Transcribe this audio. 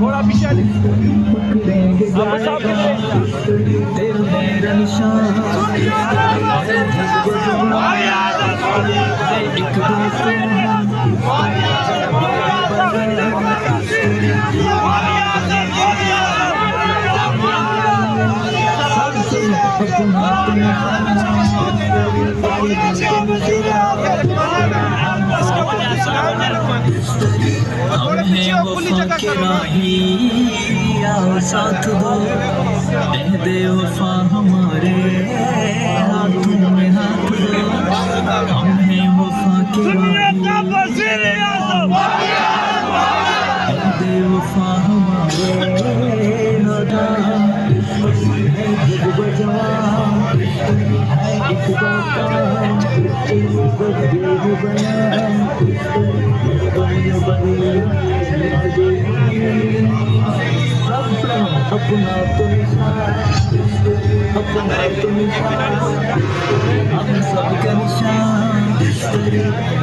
थोड़ा पीछे तेरा निशान साथ दो दे वफा हमारे हाथों में हाथ दो हम हैं वफा के दे वफा हमारे अपना तो निशान हम सबका निशान।